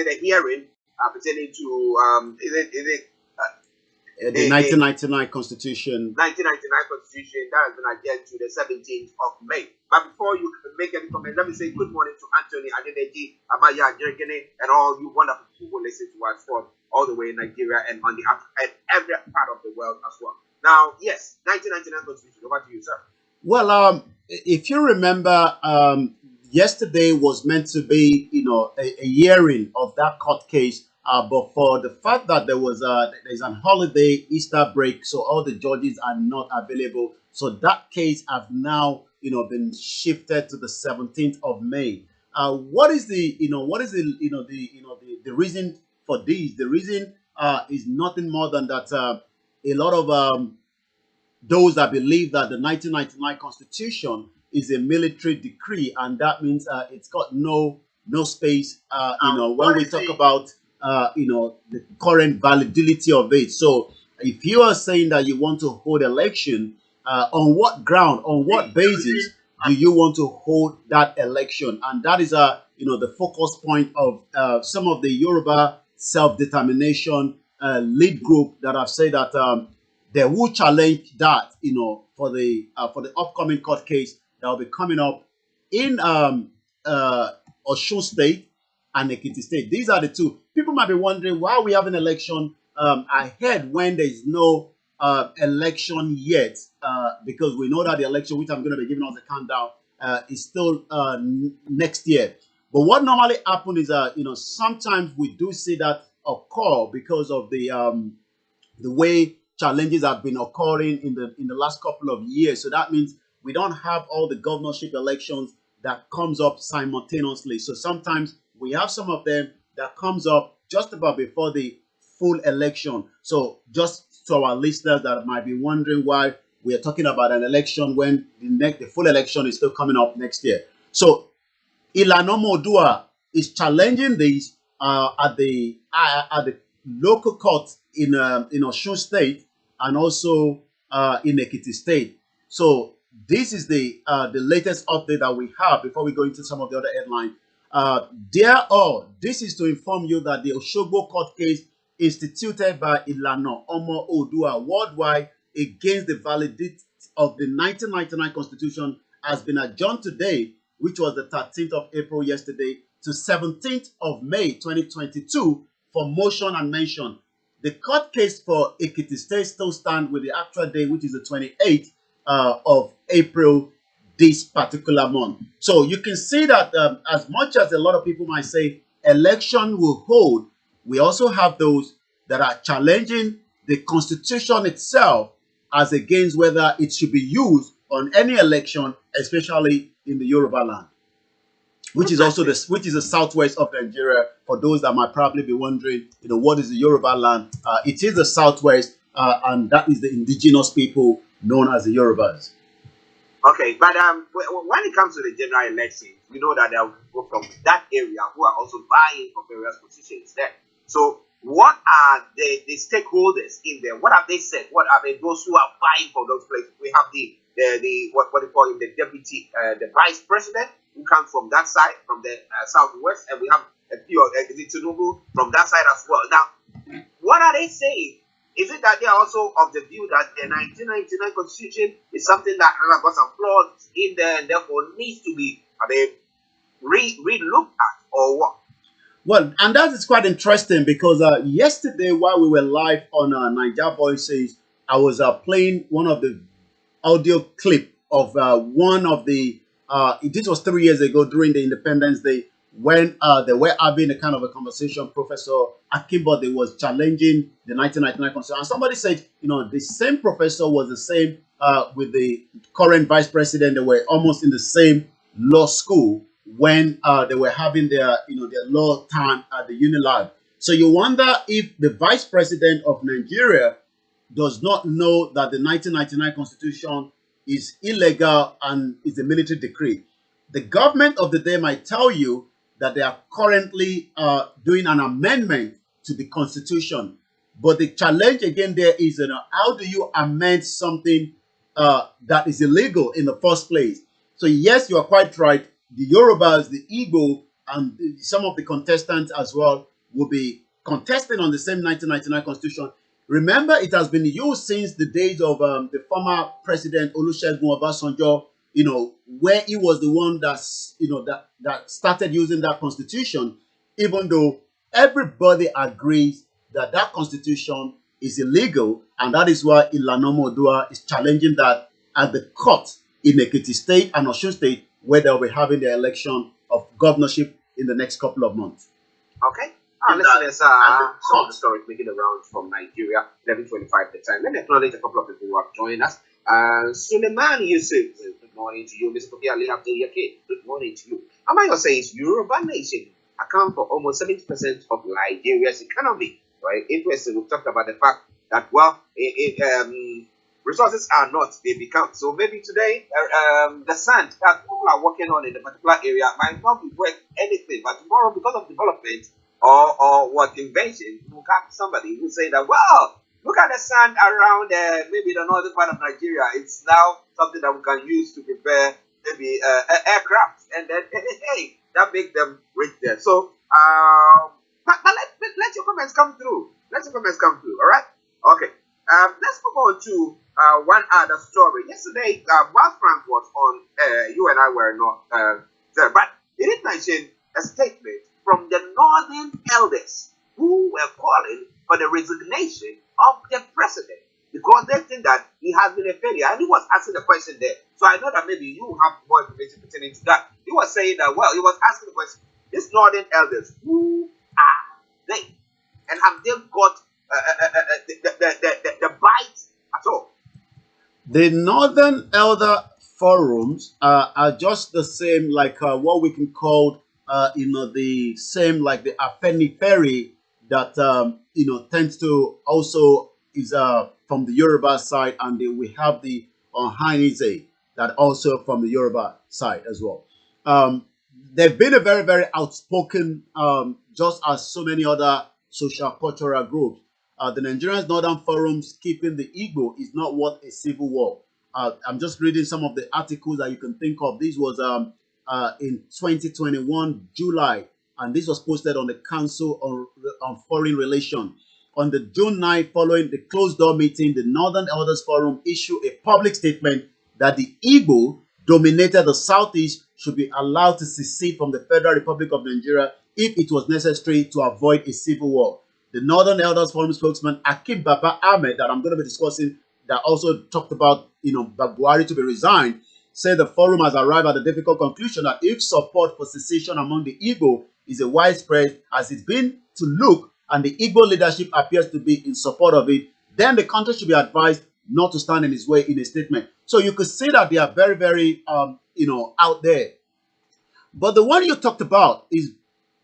a hearing pertaining to the 1999 Constitution. 1999 Constitution that has been adjourned to the 17th of May. But before you make any comment, let me say good morning to Anthony, Adedeji, Amaya, Jerigene, and all you wonderful people who listen to us from all the way in Nigeria and on the and every part of the world as well. Now, yes, 1999 Constitution. Over to you, sir. Well, if you remember, yesterday was meant to be, a hearing of that court case. But for the fact that there's an holiday, Easter break, so all the judges are not available. So that case has now, been shifted to the 17th of May. What is the reason for this? The reason is nothing more than that a lot of those that believe that the 1999 Constitution is a military decree, and that means it's got no space. When we talk about the current validity of it. So if you are saying that you want to hold election, on what ground, on what basis do you want to hold that election? And that is the focus point of some of the Yoruba self-determination lead group that have said that they will challenge that, for the upcoming court case that will be coming up in Osun State and Ekiti State. These are the two. People might be wondering why we have an election ahead when there is no election yet, because we know that the election, which I'm going to be giving us a countdown, is still next year. But what normally happens is, sometimes we do see that occur because of the way challenges have been occurring in the last couple of years. So that means we don't have all the governorship elections that comes up simultaneously. So sometimes we have some of them that comes up just about before the full election. So just to our listeners that might be wondering why we are talking about an election when the full election is still coming up next year. So Ilanomo Odua is challenging this at the local court in Osun State and also in Ekiti State. So this is the latest update that we have before we go into some of the other headlines. This is to inform you that the Oshogbo court case instituted by Ilana Omo Odua worldwide against the validity of the 1999 Constitution has been adjourned today, which was the 13th of April yesterday, to 17th of May 2022 for motion and mention. The court case for Ekiti State still stands with the actual day, which is the 28th of April this particular month. So you can see that as much as a lot of people might say election will hold, we also have those that are challenging the Constitution itself as against whether it should be used on any election, especially in the Yoruba land, which is also the southwest of Nigeria. For those that might probably be wondering, what is the Yoruba land? It is the southwest, and that is the indigenous people known as the Yorubas. Okay, but when it comes to the general election, we know that there are people from that area who are also vying for various positions there. So what are the stakeholders in there? What have they said? What are those who are vying for those places? We have the what do you call him, the deputy, the vice president, who comes from that side, from the southwest, and we have a few Tinubu from that side as well. Now, what are they saying? Is it that they are also of the view that the 1999 Constitution is something that has got some flaws in there and therefore needs to be re-looked at, or what? Well, and that is quite interesting because yesterday while we were live on Niger Voices, I was playing one of the audio clip of one of the, this was 3 years ago during the Independence Day, when they were having a kind of a conversation. Professor Akimbode was challenging the 1999 Constitution. And somebody said, the same professor was the same with the current vice president. They were almost in the same law school when they were having their law time at the Unilab. So you wonder if the vice president of Nigeria does not know that the 1999 Constitution is illegal and is a military decree. The government of the day might tell you that they are currently doing an amendment to the Constitution. But the challenge again there is, how do you amend something that is illegal in the first place? So yes, you are quite right. The Yorubas, the Igbo, and some of the contestants as well will be contesting on the same 1999 constitution. Remember, it has been used since the days of the former president Olusegun Obasanjo, where he was the one that started using that constitution, even though everybody agrees that that constitution is illegal, and that is why Ilana Modua is challenging that at the court in Ekiti State and Osun State, where they'll be having the election of governorship in the next couple of months. Okay. Listeners, some of the stories making the rounds from Nigeria, 11:25 the time. Let me acknowledge a couple of people who have joined us. Suleiman Yusuf, good morning to you. Mr. Kofi Ali Abdul-Yakir, good morning to you. Amayo says Yoruba nation account for almost 70% of Nigeria's economy. Right? Interesting. We've talked about the fact that, well, resources are not, they become. So maybe today, the sand that people are working on in a particular area might not be worth anything, but tomorrow, because of development or what invention, you have somebody who say that, well, look at the sand around maybe the northern part of Nigeria. It's now something that we can use to prepare maybe aircraft, and then hey, that makes them rich there. So, but let your comments come through. Let your comments come through. All right. Okay. Let's move on to one other story. Yesterday, while Frank was on, you and I were not there, but he did mention a statement from the Northern elders who were calling for the resignation of the president because they think that he has been a failure. And he was asking the question there. So I know that maybe you have more information pertaining to that. He was saying that, well, he was asking the question, these Northern elders, who are they? And have they got the bite at all? The Northern Elder Forums are just the same, like what we can call, the same like the Afenifere that tends to also is from the Yoruba side, and we have the Ohanize that also from the Yoruba side as well. They've been a very, very outspoken, just as so many other social cultural groups. The Nigerian Northern Forums keeping the Igbo is not worth a civil war. I'm just reading some of the articles that you can think of. This was in 2021, July, and this was posted on the Council on Foreign Relations. On the June 9th, following the closed-door meeting, the Northern Elders Forum issued a public statement that the Igbo dominated the Southeast should be allowed to secede from the Federal Republic of Nigeria if it was necessary to avoid a civil war. The Northern Elders Forum spokesman Akim Baba Ahmed, that I'm going to be discussing, that also talked about Buhari to be resigned, said the forum has arrived at the difficult conclusion that if support for secession among the Igbo is a widespread as it's been to look, and the Igbo leadership appears to be in support of it, then the country should be advised not to stand in its way in a statement. So you could see that they are very, very, out there. But the one you talked about is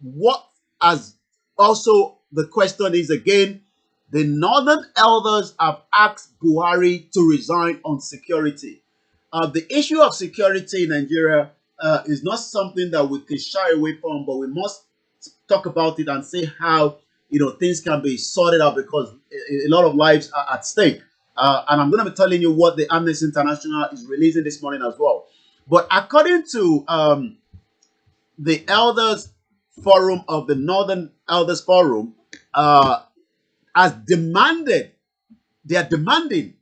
what, as also the question is again, the Northern Elders have asked Buhari to resign on security. The issue of security in Nigeria is not something that we can shy away from, but we must talk about it and see how things can be sorted out, because a lot of lives are at stake. And I'm going to be telling you what the Amnesty International is releasing this morning as well. But according to the Elders Forum of the Northern Elders Forum, they are demanding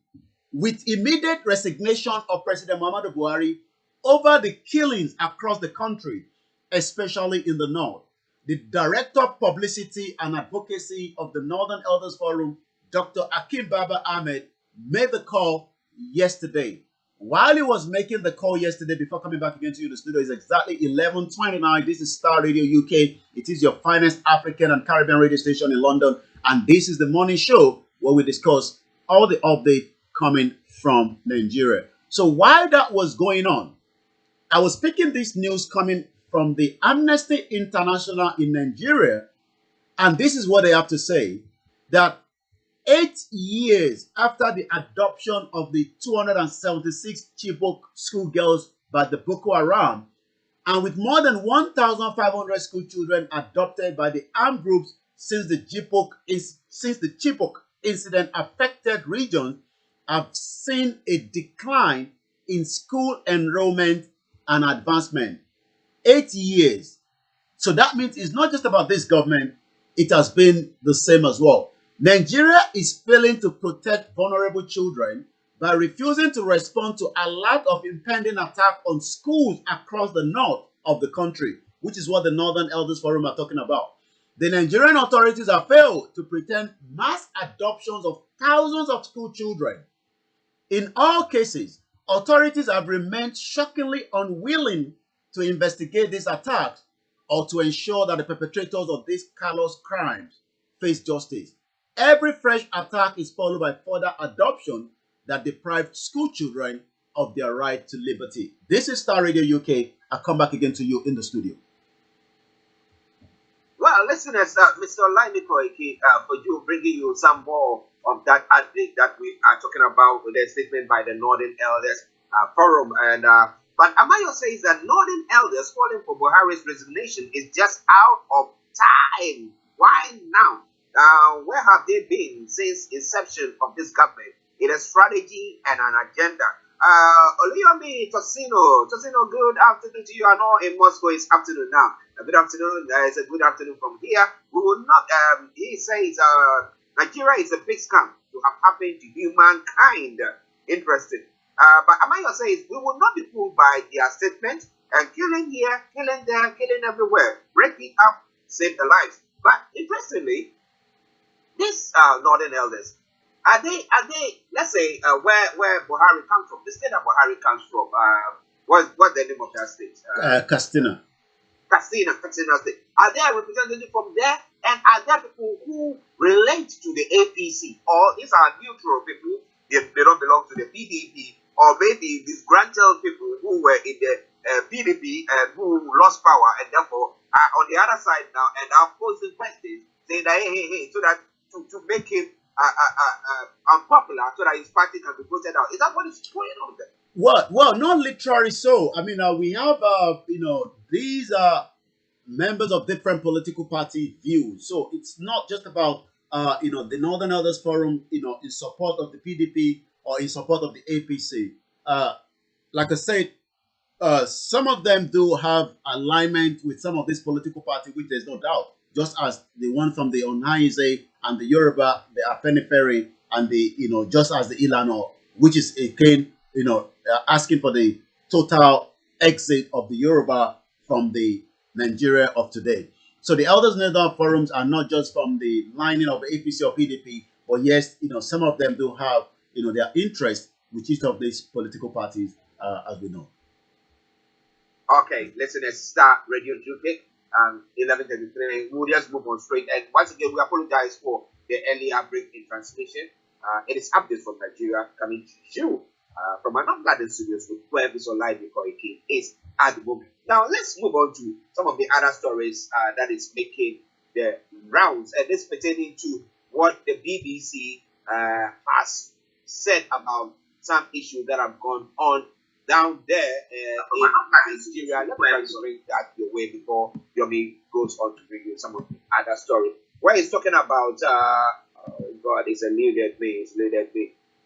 with immediate resignation of President Muhammadu Buhari over the killings across the country, especially in the north. The Director of Publicity and Advocacy of the Northern Elders Forum, Dr. Akim Baba Ahmed, made the call yesterday. While he was making the call yesterday, before coming back again to you in the studio, is exactly 11:29. This is Starr Radio UK. It is your finest African and Caribbean radio station in London. And this is the morning show where we discuss all the updates coming from Nigeria. So while that was going on, I was picking this news coming from the Amnesty International in Nigeria. And this is what they have to say, that 8 years after the adoption of the 276 Chibok schoolgirls by the Boko Haram, and with more than 1,500 school children adopted by the armed groups since the Chibok incident, affected regions have seen a decline in school enrollment and advancement. 8 years. So that means it's not just about this government. it has been the same as well. Nigeria is failing to protect vulnerable children by refusing to respond to alert of impending attack on schools across the north of the country, which is what the Northern Elders Forum are talking about. The Nigerian authorities have failed to pretend mass adoptions of thousands of school children. In all cases, authorities have remained shockingly unwilling to investigate these attacks or to ensure that the perpetrators of these callous crimes face justice. Every fresh attack is followed by further adoption that deprive school children of their right to liberty. This is Star Radio UK. I'll come back again to you in the studio. Well, listeners, Mr. Olayomi Koiki, for you, bringing you some more of that update that we are talking about with a statement by the Northern Elders Forum. And but Amayo says that Northern Elders calling for Buhari's resignation is just out of time. Why now? Where have they been since inception of this government? It is strategy and an agenda. Olayomi Tosino, good afternoon to you. I know in Moscow it's afternoon now. Good afternoon. It's a good afternoon from here. We will not. He says Nigeria is a big scam to have happened to humankind. Interesting. But Amayo says we will not be fooled by their statements and killing here, killing there, killing everywhere. Break it up, save the lives. But interestingly, these Northern Elders, are they? Let's say where Buhari comes from, the state that Buhari comes from. What's the name of that state? Castina. Castina State. Are there representatives from there? And are there people who relate to the APC? Or these are neutral people, they don't belong to the PDP? Or maybe disgruntled people who were in the PDP and who lost power and therefore are on the other side now and are posting questions saying that, hey, so that to make him unpopular so that his party can be voted out. Is that what is going on there? Well, not literally so. I mean, we have, these are members of different political party views. So it's not just about, the Northern Elders Forum, in support of the PDP or in support of the APC. Like I said, some of them do have alignment with some of these political parties, which there's no doubt. Just as the one from the Onaize and the Yoruba, the Afenifere, and the, just as the Ilano, which is again, asking for the total exit of the Yoruba from the Nigeria of today. So the Elders Nether forums are not just from the lining of the APC or PDP, but yes, some of them do have, their interest with each of these political parties, as we know. Okay, listeners, Star Radio UK, 11:33. We'll just move on straight. And once again, we apologize for the earlier break in transmission. It is updates from Nigeria coming to you from an Garden Studios with where Mr. Olayomi Koiki is at the moment. Now, let's move on to some of the other stories that is making the rounds, and this pertaining to what the BBC has said about some issues that have gone on down there in Nigeria. Let me try to bring that your way before Yomi goes on to bring you some of the other stories. Where he's talking about, God, it's eluded me.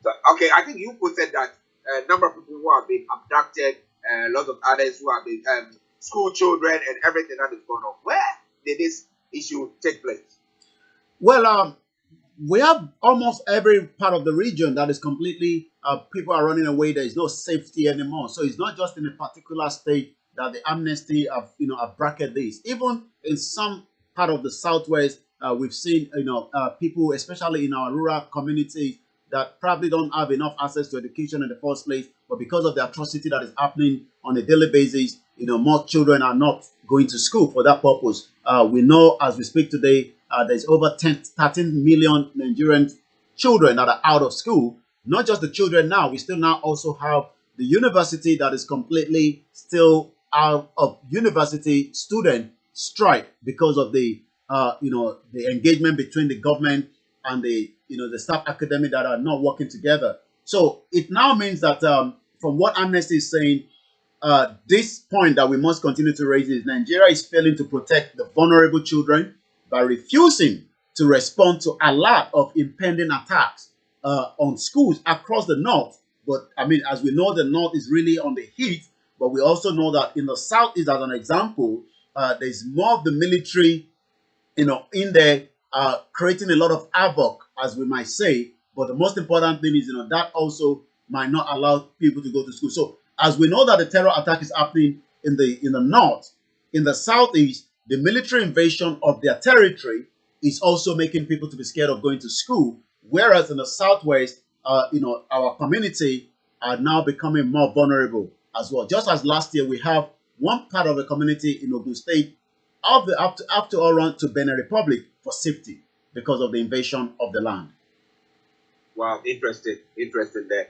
So, okay, I think you put it that a number of people who have been abducted, lots of others who have been school children and everything that is going on. Where did this issue take place? Well, we have almost every part of the region that is completely, people are running away. There is no safety anymore. So it's not just in a particular state that the amnesty have bracketed this. Even in some part of the Southwest, we've seen, people, especially in our rural communities, that probably don't have enough access to education in the first place, but because of the atrocity that is happening on a daily basis, more children are not going to school for that purpose. We know as we speak today, there's over 13 million Nigerian children that are out of school. Not just the children now, we still now also have the university that is completely still out of university student strike because of the, the engagement between the government and the staff academy that are not working together. So it now means that from what Amnesty is saying, this point that we must continue to raise is Nigeria is failing to protect the vulnerable children by refusing to respond to a lot of impending attacks on schools across the north. But I mean, as we know, the north is really on the heat, but we also know that in the southeast, as an example, there's more of the military in there, creating a lot of havoc, as we might say. But the most important thing is, that also might not allow people to go to school. So as we know that the terror attack is happening in the north, in the southeast, the military invasion of their territory is also making people to be scared of going to school. Whereas in the southwest, our community are now becoming more vulnerable as well. Just as last year, we have one part of the community in Ogun State have to all run to Benin Republic for safety because of the invasion of the land. Wow, interesting there.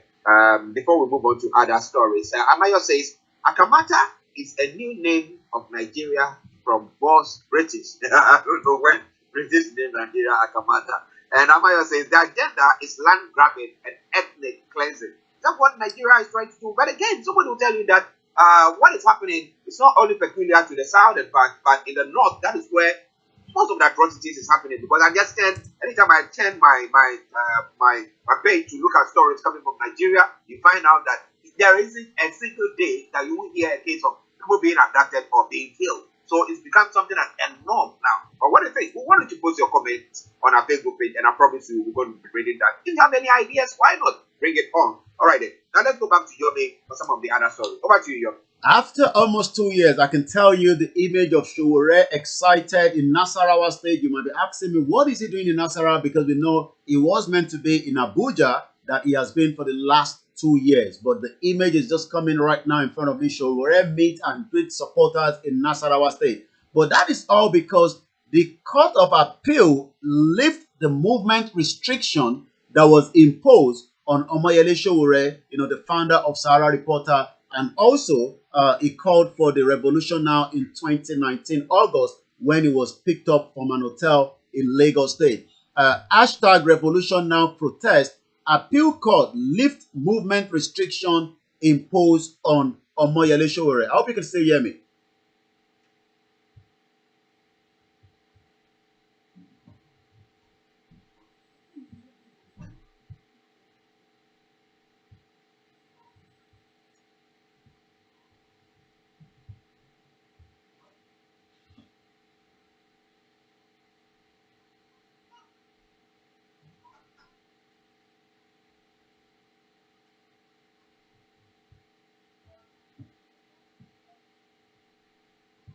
Before we move on to other stories, Amayo says Akamata is a new name of Nigeria from boss British. I don't know when British named Nigeria Akamata. And Amayo says the agenda is land grabbing and ethnic cleansing. That's what Nigeria is trying to do. But again, somebody will tell you that what is happening is not only peculiar to the southern part, but in the north, that is where most of the atrocities is happening. Because I just anytime I turn my page to look at stories coming from Nigeria, you find out that there isn't a single day that you will hear a case of people being abducted or being killed. So it's become something that's enormous now. But what do you think? Why don't you post your comments on our Facebook page, and I promise you we're going to be reading that. If you have any ideas, why not bring it on? All right then. Now let's go back to Yomi for some of the other stories. Over to you, Yomi. After almost 2 years, I can tell you the image of Sowore excited in Nasarawa State. You might be asking me, what is he doing in Nasarawa? Because we know he was meant to be in Abuja, that he has been for the last 2 years. But the image is just coming right now in front of me. Sowore meet and greet supporters in Nasarawa State. But that is all because the Court of Appeal lifted the movement restriction that was imposed on Omoyele Sowore, the founder of Sahara Reporter, and also he called for the revolution now in 2019 August, when he was picked up from an hotel in Lagos State. Hashtag revolution now protest. Appeal court lift movement restriction imposed on Omoyele Sowore. I hope you can still hear me.